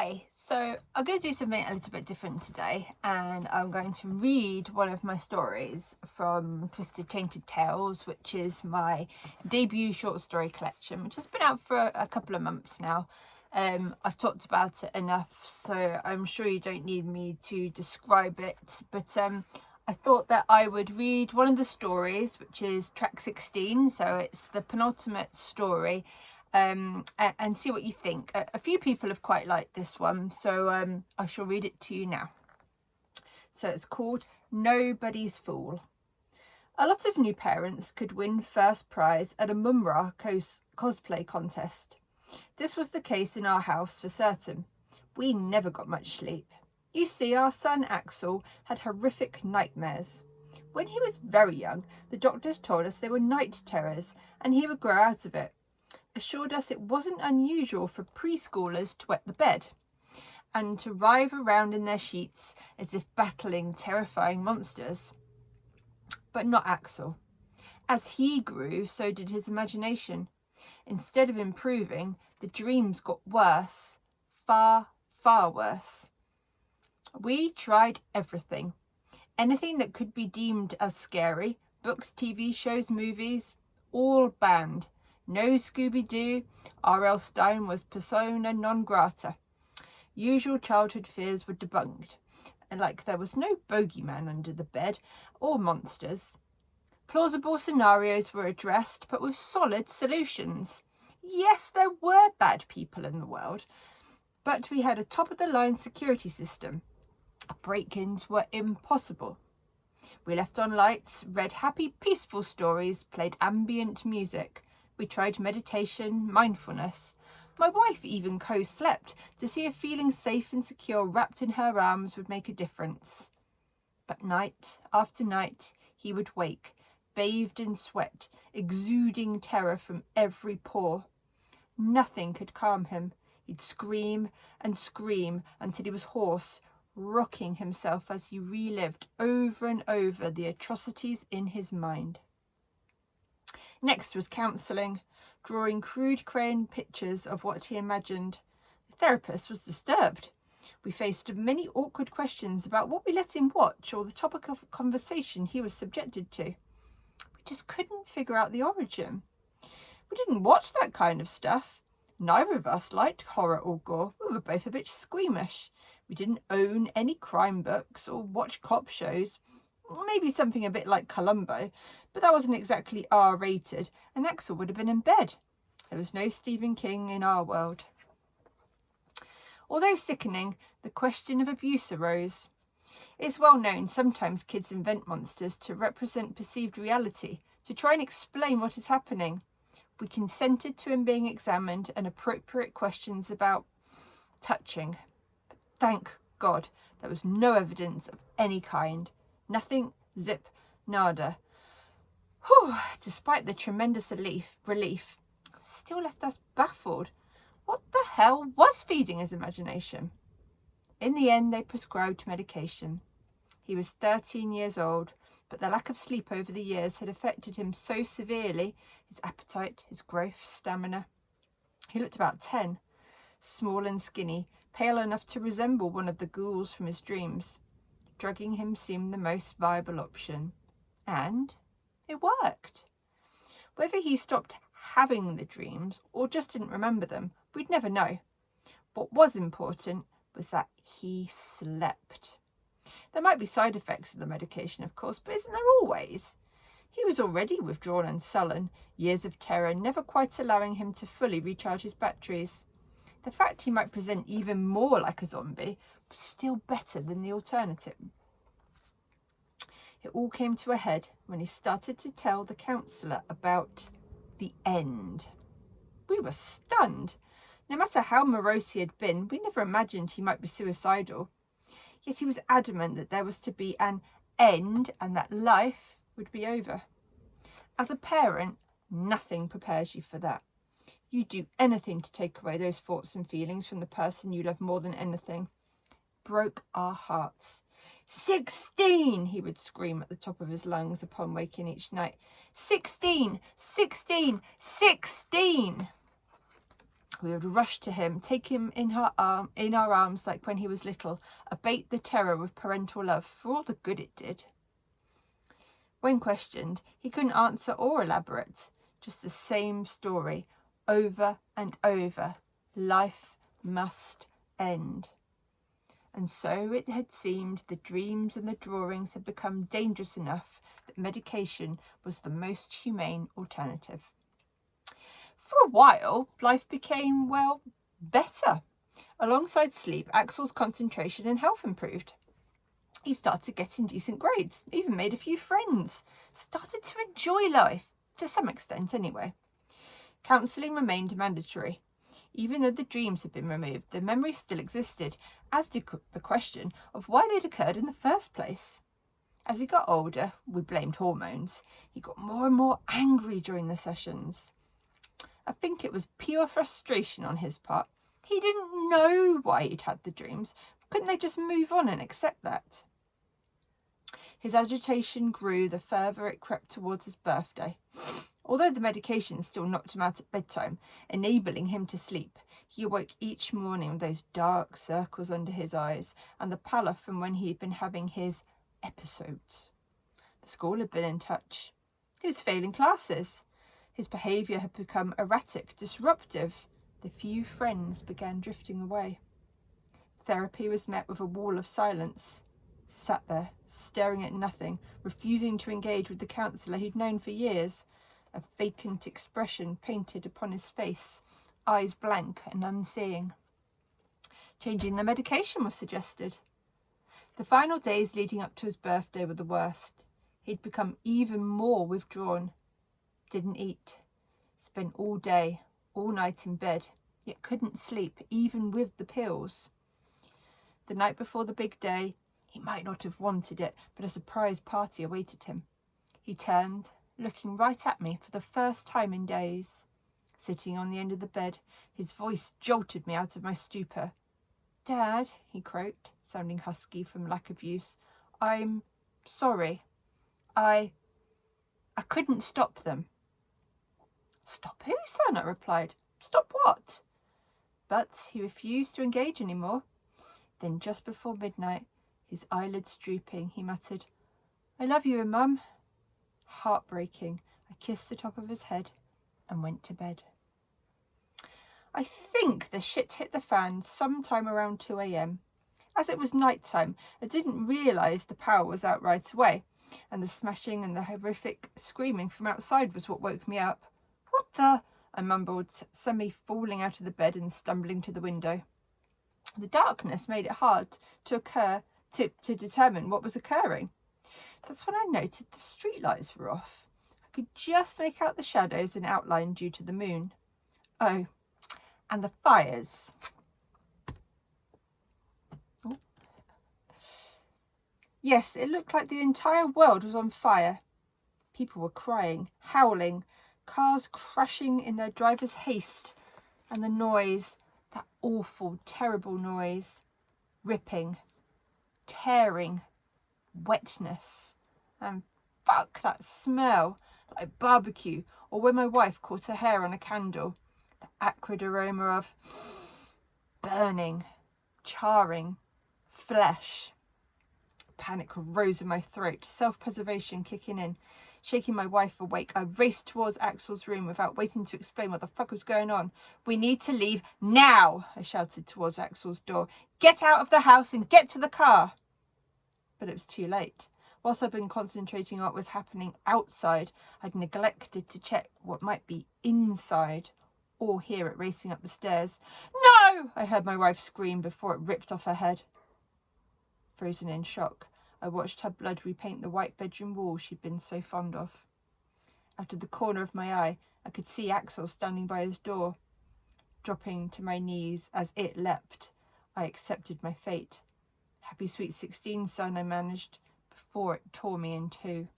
Okay, so I'm going to do something a little bit different today, and I'm going to read one of my stories from Twisted Tainted Tales, which is my debut short story collection, which has been out for a couple of months now. I've talked about it enough, so I'm sure you don't need me to describe it, but I thought that I would read one of the stories, which is track 16, so it's the penultimate story, and see what you think. A few people have quite liked this one, so I shall read it to you now. So it's called Nobody's Fool. A lot of new parents could win first prize at a Mumra cosplay contest. This was the case in our house for certain. We never got much sleep. You see, our son Axel had horrific nightmares. When he was very young, the doctors told us they were night terrors and he would grow out of it. Assured us it wasn't unusual for preschoolers to wet the bed and to writhe around in their sheets as if battling terrifying monsters. But not Axel. As he grew, so did his imagination. Instead of improving, the dreams got worse, far, far worse. We tried everything. Anything that could be deemed as scary, books, TV shows, movies, all banned. No Scooby-Doo, R.L. Stein was persona non grata. Usual childhood fears were debunked, and like there was no bogeyman under the bed or monsters. Plausible scenarios were addressed, but with solid solutions. Yes, there were bad people in the world, but we had a top-of-the-line security system. Break-ins were impossible. We left on lights, read happy, peaceful stories, played ambient music. We tried meditation, mindfulness. My wife even co-slept to see if feeling safe and secure wrapped in her arms would make a difference. But night after night, he would wake, bathed in sweat, exuding terror from every pore. Nothing could calm him. He'd scream and scream until he was hoarse, rocking himself as he relived over and over the atrocities in his mind. Next was counselling, drawing crude crayon pictures of what he imagined. The therapist was disturbed. We faced many awkward questions about what we let him watch or the topic of conversation he was subjected to. We just couldn't figure out the origin. We didn't watch that kind of stuff. Neither of us liked horror or gore. We were both a bit squeamish. We didn't own any crime books or watch cop shows. Maybe something a bit like Columbo, but that wasn't exactly R-rated, and Axel would have been in bed. There was no Stephen King in our world. Although sickening, the question of abuse arose. It's well known sometimes kids invent monsters to represent perceived reality, to try and explain what is happening. We consented to him being examined and appropriate questions about touching. But thank God there was no evidence of any kind. Nothing, zip, nada. Whew, despite the tremendous relief, still left us baffled. What the hell was feeding his imagination? In the end, they prescribed medication. He was 13 years old, but the lack of sleep over the years had affected him so severely, his appetite, his growth, stamina. He looked about 10, small and skinny, pale enough to resemble one of the ghouls from his dreams. Drugging him seemed the most viable option. And it worked. Whether he stopped having the dreams or just didn't remember them, we'd never know. What was important was that he slept. There might be side effects of the medication, of course, but isn't there always? He was already withdrawn and sullen, years of terror never quite allowing him to fully recharge his batteries. The fact he might present even more like a zombie was still better than the alternative. It all came to a head when he started to tell the counsellor about the end. We were stunned. No matter how morose he had been, we never imagined he might be suicidal. Yet he was adamant that there was to be an end and that life would be over. As a parent, nothing prepares you for that. You do anything to take away those thoughts and feelings from the person you love more than anything. Broke our hearts. 16, he would scream at the top of his lungs upon waking each night. 16, 16, 16. We would rush to him, take him in our arms like when he was little, abate the terror with parental love for all the good it did. When questioned, he couldn't answer or elaborate, just the same story over and over. Life must end. And so it had seemed the dreams and the drawings had become dangerous enough that medication was the most humane alternative. For a while, life became, well, better. Alongside sleep, Axel's concentration and health improved. He started getting decent grades, even made a few friends, started to enjoy life, to some extent anyway. Counselling remained mandatory. Even though the dreams had been removed, the memories still existed, as did the question of why they'd occurred in the first place. As he got older, we blamed hormones. He got more and more angry during the sessions. I think it was pure frustration on his part. He didn't know why he'd had the dreams. Couldn't they just move on and accept that? His agitation grew the further it crept towards his birthday. Although the medication still knocked him out at bedtime, enabling him to sleep, he awoke each morning with those dark circles under his eyes and the pallor from when he had been having his episodes. The school had been in touch. He was failing classes. His behaviour had become erratic, disruptive. The few friends began drifting away. Therapy was met with a wall of silence. Sat there, staring at nothing, refusing to engage with the counsellor he'd known for years. A vacant expression painted upon his face, eyes blank and unseeing. Changing the medication was suggested. The final days leading up to his birthday were the worst. He'd become even more withdrawn. Didn't eat. Spent all day, all night in bed, yet couldn't sleep, even with the pills. The night before the big day, he might not have wanted it, but a surprise party awaited him. He turned, looking right at me for the first time in days. Sitting on the end of the bed, his voice jolted me out of my stupor. "Dad," he croaked, sounding husky from lack of use, "I'm sorry. I couldn't stop them." "Stop who, son?" I replied. "Stop what?" But he refused to engage any more. Then just before midnight, his eyelids drooping, he muttered, "I love you, Mum." Heartbreaking, I kissed the top of his head and went to bed. I think the shit hit the fan sometime around 2 a.m. As it was night time, I didn't realise the power was out right away, and the smashing and the horrific screaming from outside was what woke me up. "What the?" I mumbled, semi-falling out of the bed and stumbling to the window. The darkness made it hard to determine what was occurring. That's when I noted the streetlights were off. I could just make out the shadows and outline due to the moon. Oh, and the fires. Oh. Yes, it looked like the entire world was on fire. People were crying, howling, cars crashing in their driver's haste, and the noise, that awful, terrible noise, ripping, tearing, wetness, and fuck, that smell, like barbecue, or when my wife caught her hair on a candle, the acrid aroma of burning, charring flesh. Panic rose in my throat, self-preservation kicking in. Shaking my wife awake, I raced towards Axel's room without waiting to explain what the fuck was going on. "We need to leave now," I shouted towards Axel's door. "Get out of the house and get to the car." But it was too late. Whilst I'd been concentrating on what was happening outside, I'd neglected to check what might be inside or hear it racing up the stairs. "No!" I heard my wife scream before it ripped off her head. Frozen in shock, I watched her blood repaint the white bedroom wall she'd been so fond of. Out of the corner of my eye, I could see Axel standing by his door. Dropping to my knees as it leapt, I accepted my fate. "Happy sweet 16, son," I managed, before it tore me in two.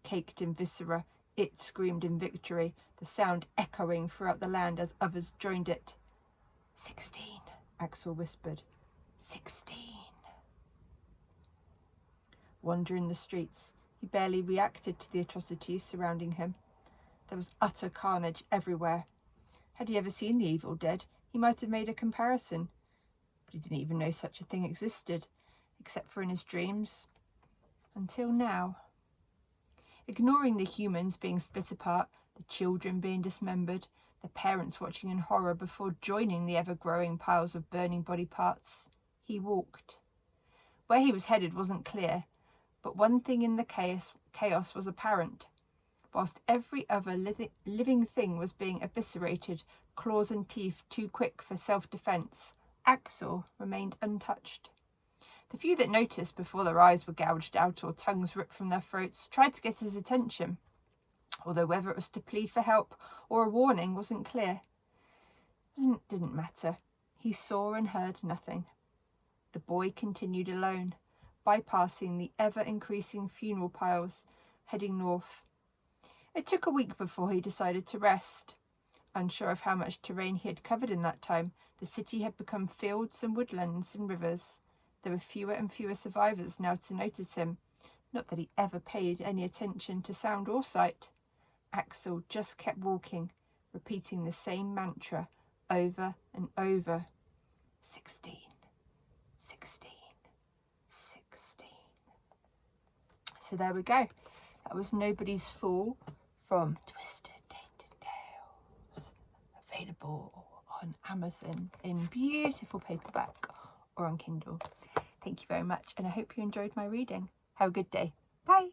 Caked in viscera, it screamed in victory, the sound echoing throughout the land as others joined it. 16, Axel whispered. 16. Wandering the streets, he barely reacted to the atrocities surrounding him. There was utter carnage everywhere. Had he ever seen The Evil Dead, he might have made a comparison, but he didn't even know such a thing existed, except for in his dreams. Until now. Ignoring the humans being split apart, the children being dismembered, the parents watching in horror before joining the ever-growing piles of burning body parts, he walked. Where he was headed wasn't clear, but one thing in the chaos was apparent. Whilst every other living thing was being eviscerated, claws and teeth too quick for self-defence, Axel remained untouched. The few that noticed before their eyes were gouged out or tongues ripped from their throats tried to get his attention, although whether it was to plead for help or a warning wasn't clear. It didn't matter. He saw and heard nothing. The boy continued alone, bypassing the ever-increasing funeral piles, heading north. It took a week before he decided to rest. Unsure of how much terrain he had covered in that time, the city had become fields and woodlands and rivers. There were fewer and fewer survivors now to notice him. Not that he ever paid any attention to sound or sight. Axel just kept walking, repeating the same mantra over and over. 16, 16, 16. So there we go. That was Nobody's Fool from Twisted Tainted Tales. Available on Amazon in beautiful paperback or on Kindle. Thank you very much, and I hope you enjoyed my reading. Have a good day. Bye.